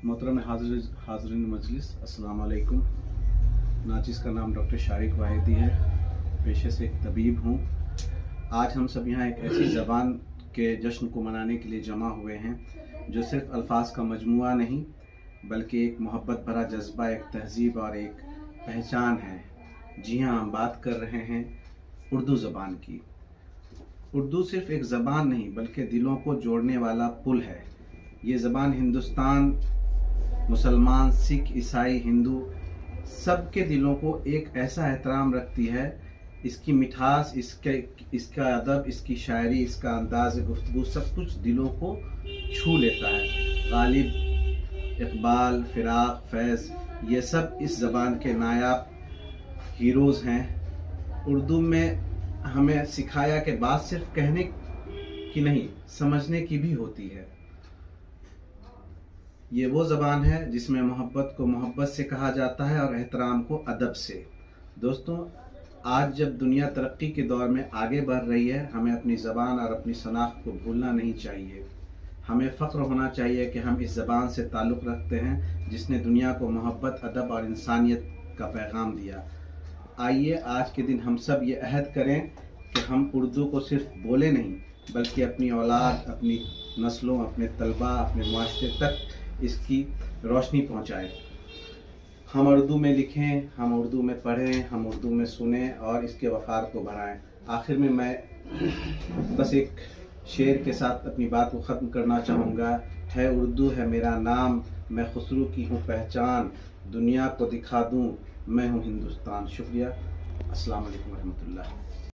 मोहतरम हाज़रीन मजलिस, अस्सलाम वालेकुम। नाचिस का नाम डॉक्टर शारिक वाहिदी है, पेशे से एक तबीब हूँ। आज हम सब यहाँ एक ऐसी ज़बान के जश्न को मनाने के लिए जमा हुए हैं जो सिर्फ अल्फाज का मजमुआ नहीं बल्कि एक मोहब्बत भरा जज्बा, एक तहजीब और एक पहचान है। जी हाँ, हम बात कर रहे हैं उर्दू ज़बान की। उर्दू सिर्फ एक ज़बान नहीं बल्कि दिलों को जोड़ने वाला पुल है। ये ज़बान हिंदुस्तान, मुसलमान, सिख, ईसाई, हिंदू सबके दिलों को एक ऐसा एहतराम रखती है। इसकी मिठास, इसका अदब, इसकी शायरी, इसका अंदाज़ गुफ्तगू सब कुछ दिलों को छू लेता है। गालिब, इकबाल, फिराक, फैज़, ये सब इस ज़बान के नायाब हीरोज़ हैं। उर्दू में हमें सिखाया कि बात सिर्फ कहने की नहीं, समझने की भी होती है। ये वो ज़बान है जिसमें मोहब्बत को मोहब्बत से कहा जाता है और एहतराम को अदब से। दोस्तों, आज जब दुनिया तरक्की के दौर में आगे बढ़ रही है, हमें अपनी ज़बान और अपनी शनाख्त को भूलना नहीं चाहिए। हमें फ़ख्र होना चाहिए कि हम इस ज़बान से ताल्लुक़ रखते हैं जिसने दुनिया को मोहब्बत, अदब और इंसानियत का पैगाम दिया। आइए आज के दिन हम सब ये अहद करें कि हम उर्दू को सिर्फ बोले नहीं बल्कि अपनी औलाद, अपनी नस्लों, अपने तलबा, अपने मुआशरे तक इसकी रोशनी पहुंचाएं। हम उर्दू में लिखें, हम उर्दू में पढ़ें, हम उर्दू में सुनें और इसके वक़ार को बढ़ाएं। आखिर में मैं बस एक शेर के साथ अपनी बात को ख़त्म करना चाहूँगा। है उर्दू है मेरा नाम, मैं खुसरू की हूँ पहचान, दुनिया को दिखा दूँ मैं हूँ हिंदुस्तान। शुक्रिया। अस्सलाम वालेकुम रहमतुल्लाह।